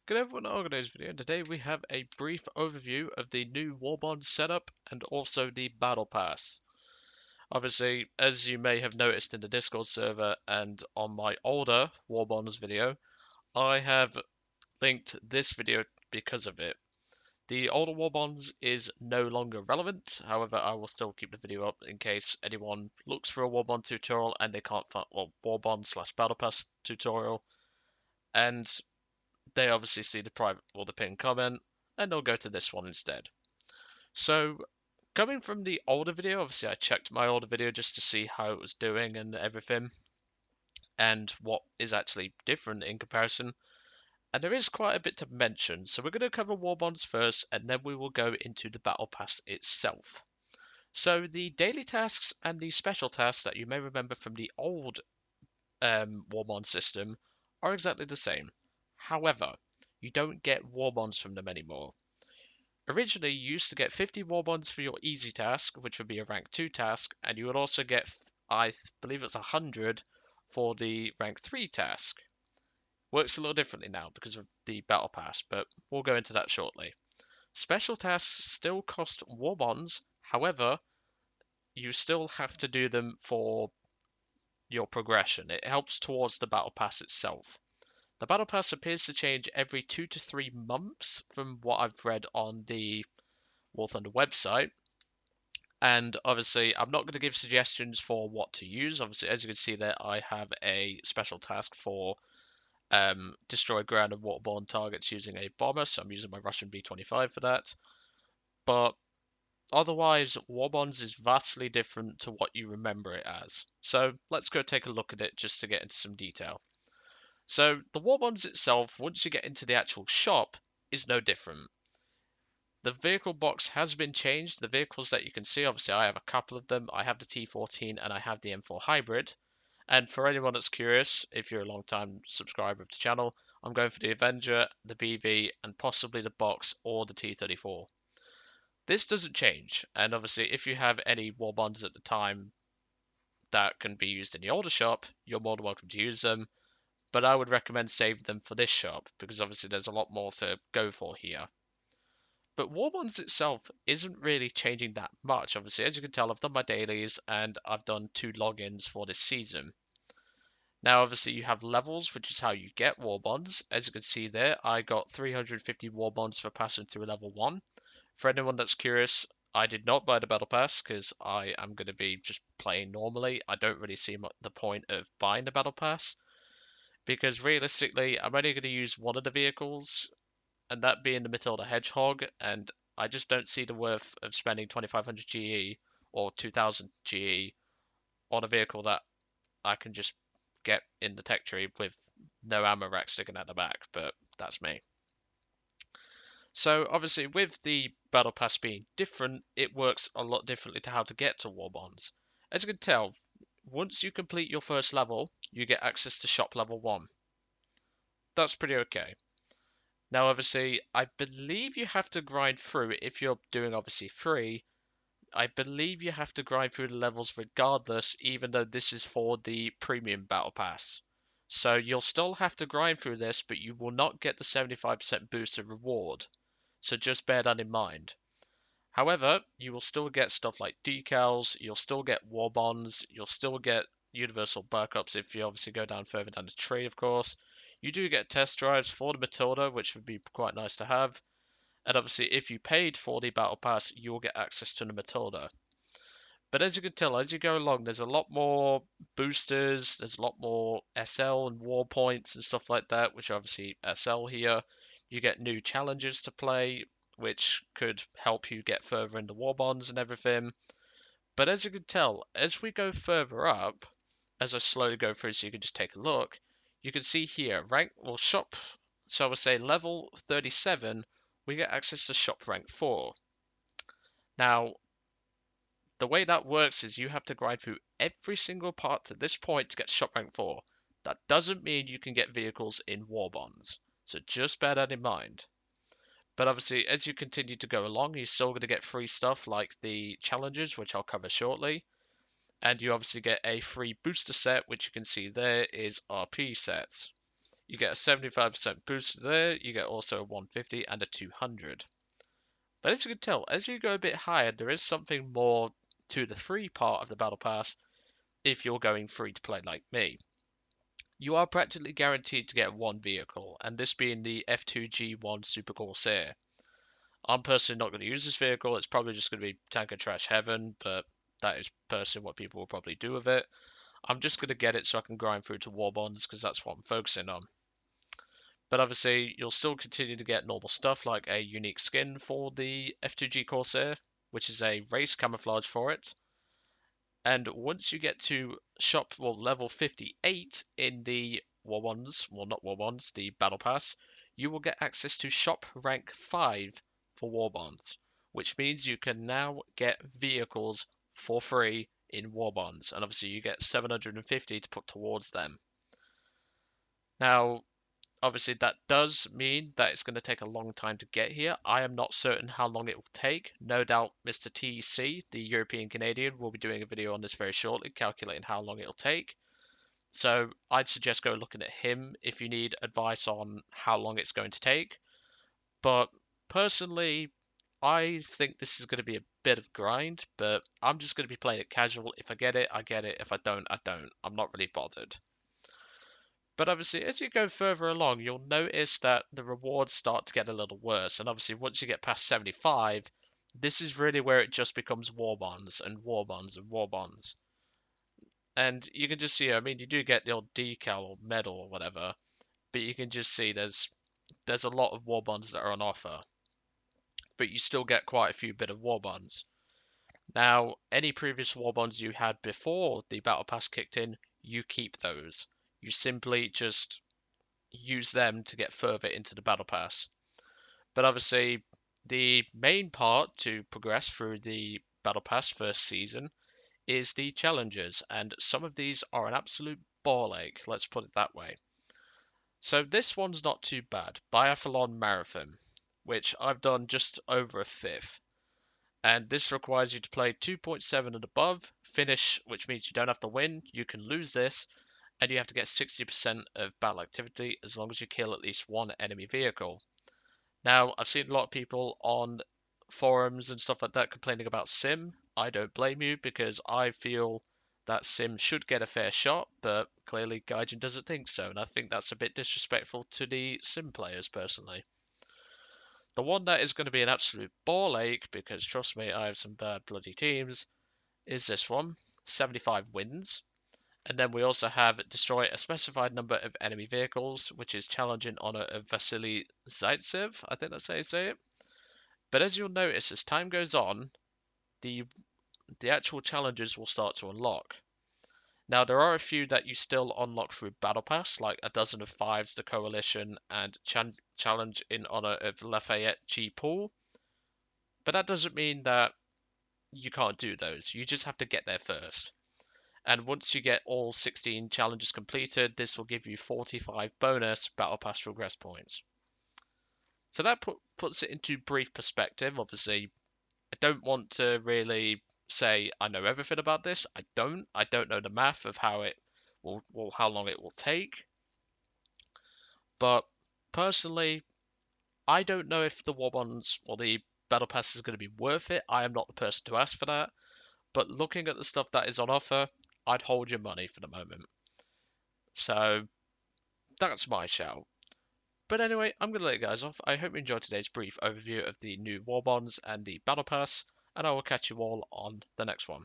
Good everyone, Organized Video, and today we have a brief overview of the new Warbonds setup and also the Battle Pass. Obviously, as you may have noticed in the Discord server and on my older Warbonds video, I have linked this video because of it. The older Warbonds is no longer relevant, however I will still keep the video up in case anyone looks for a Warbond tutorial and they can't find, well, Warbond slash Battle Pass tutorial, and they obviously see the private or the pinned comment, and they'll go to this one instead. So, coming from the older video, obviously I checked my older video just to see how it was doing and everything, and what is actually different in comparison. And there is quite a bit to mention, so we're going to cover Warbonds first, and then we will go into the Battle Pass itself. So the daily tasks and the special tasks that you may remember from the old Warbond system are exactly the same. However, you don't get Warbonds from them anymore. Originally, you used to get 50 Warbonds for your easy task, which would be a rank 2 task, and you would also get, I believe it's 100 for the rank 3 task. Works a little differently now because of the Battle Pass, but we'll go into that shortly. Special tasks still cost Warbonds, however, you still have to do them for your progression. It helps towards the Battle Pass itself. The Battle Pass appears to change every 2 to 3 months from what I've read on the War Thunder website. And obviously, I'm not going to give suggestions for what to use. Obviously, as you can see there, I have a special task for destroy ground and waterborne targets using a bomber, so I'm using my Russian B-25 for that. But otherwise, Warbonds is vastly different to what you remember it as. So let's go take a look at it just to get into some detail. So the Warbonds itself, once you get into the actual shop, is no different. The vehicle box has been changed. The vehicles that you can see, obviously I have a couple of them. I have the T14 and I have the M4 Hybrid. And for anyone that's curious, if you're a long time subscriber of the channel, I'm going for the Avenger, the BV, and possibly the box or the T34. This doesn't change, and obviously if you have any Warbonds at the time that can be used in the older shop, you're more than welcome to use them, but I would recommend saving them for this shop, because obviously there's a lot more to go for here. But Warbonds itself isn't really changing that much. Obviously, as you can tell, I've done my dailies and I've done 2 logins for this season. Now, obviously, you have levels, which is how you get Warbonds. As you can see there, I got 350 Warbonds for passing through level 1. For anyone that's curious, I did not buy the Battle Pass because I am going to be just playing normally. I don't really see the point of buying the Battle Pass because realistically, I'm only going to use one of the vehicles, and that being the Matilda Hedgehog, and I just don't see the worth of spending 2500 GE or 2000 GE on a vehicle that I can just get in the tech tree with no ammo rack sticking at the back, but that's me. So obviously with the Battle Pass being different, it works a lot differently to how to get to Warbonds. As you can tell, once you complete your first level, you get access to shop level 1. That's pretty okay. Now, obviously, I believe you have to grind through it if you're doing obviously free. I believe you have to grind through the levels regardless, even though this is for the premium battle pass. So you'll still have to grind through this, but you will not get the 75% boosted reward. So just bear that in mind. However, you will still get stuff like decals, you'll still get war bonds, you'll still get universal backups if you obviously go down further down the tree, of course. You do get test drives for the Matilda, which would be quite nice to have. And obviously, if you paid for the Battle Pass, you'll get access to the Matilda. But as you can tell, as you go along, there's a lot more boosters, there's a lot more SL and war points and stuff like that, which are obviously SL here. You get new challenges to play, which could help you get further into war bonds and everything. But as you can tell, as we go further up, as I slowly go through so you can just take a look, you can see here, rank, well, shop, so I would say level 37, we get access to shop rank 4. Now, the way that works is you have to grind through every single part to this point to get shop rank 4. That doesn't mean you can get vehicles in war bonds, so just bear that in mind. But obviously, as you continue to go along, you're still going to get free stuff like the challenges, which I'll cover shortly. And you obviously get a free booster set, which you can see there is RP sets. You get a 75% boost there, you get also a 150 and a 200. But as you can tell, as you go a bit higher, there is something more to the free part of the Battle Pass if you're going free to play like me. You are practically guaranteed to get one vehicle, and this being the F2G1 Super Corsair. I'm personally not going to use this vehicle, it's probably just going to be tanker trash heaven, but that is personally what people will probably do with it. I'm just going to get it so I can grind through to Warbonds because that's what I'm focusing on. But obviously, you'll still continue to get normal stuff like a unique skin for the F2G Corsair, which is a race camouflage for it. And once you get to level 58 in the Warbonds, well, not Warbonds, the Battle Pass, you will get access to shop rank 5 for Warbonds, which means you can now get vehicles for free in Warbonds, and obviously you get 750 to put towards them. Now, obviously that does mean that it's going to take a long time to get here. I am not certain how long it will take. No doubt Mr. TC, the European Canadian, will be doing a video on this very shortly, calculating how long it'll take. So I'd suggest go looking at him if you need advice on how long it's going to take. But personally, I think this is going to be a bit of grind, but I'm just going to be playing it casual. If I get it, I get it. If I don't, I don't. I'm not really bothered. But obviously, as you go further along, you'll notice that the rewards start to get a little worse. And obviously, once you get past 75, this is really where it just becomes war bonds and war bonds and war bonds. And you can just see, I mean, you do get the old decal or medal or whatever, but you can just see there's a lot of war bonds that are on offer. But you still get quite a few bit of war bonds. Now, any previous war bonds you had before the battle pass kicked in, you keep those. You simply just use them to get further into the battle pass. But obviously, the main part to progress through the battle pass first season is the challenges, and some of these are an absolute ball ache, let's put it that way. So this one's not too bad. Biathlon Marathon, which I've done just over a fifth. And this requires you to play 2.7 and above, finish, which means you don't have to win, you can lose this, and you have to get 60% of battle activity as long as you kill at least one enemy vehicle. Now, I've seen a lot of people on forums and stuff like that complaining about Sim. I don't blame you because I feel that Sim should get a fair shot, but clearly Gaijin doesn't think so, and I think that's a bit disrespectful to the Sim players personally. The one that is going to be an absolute ball ache, because trust me, I have some bad bloody teams, is this one 75 wins. And then we also have destroy a specified number of enemy vehicles, which is challenge in honor of Vasily Zaitsev. I think that's how you say it. But as you'll notice, as time goes on, the the actual challenges will start to unlock. Now there are a few that you still unlock through Battle Pass, like a dozen of fives, the Coalition, and challenge in honor of Lafayette G. Paul. But that doesn't mean that you can't do those. You just have to get there first. And once you get all 16 challenges completed, this will give you 45 bonus Battle Pass progress points. So that puts it into brief perspective. Obviously, I don't want to really say I know everything about this. I don't. I don't know the math of how it how long it will take. But personally, I don't know if the Warbonds or the Battle Pass is going to be worth it. I am not the person to ask for that. But looking at the stuff that is on offer, I'd hold your money for the moment. So that's my shout. But anyway, I'm going to let you guys off. I hope you enjoyed today's brief overview of the new Warbonds and the Battle Pass, and I will catch you all on the next one.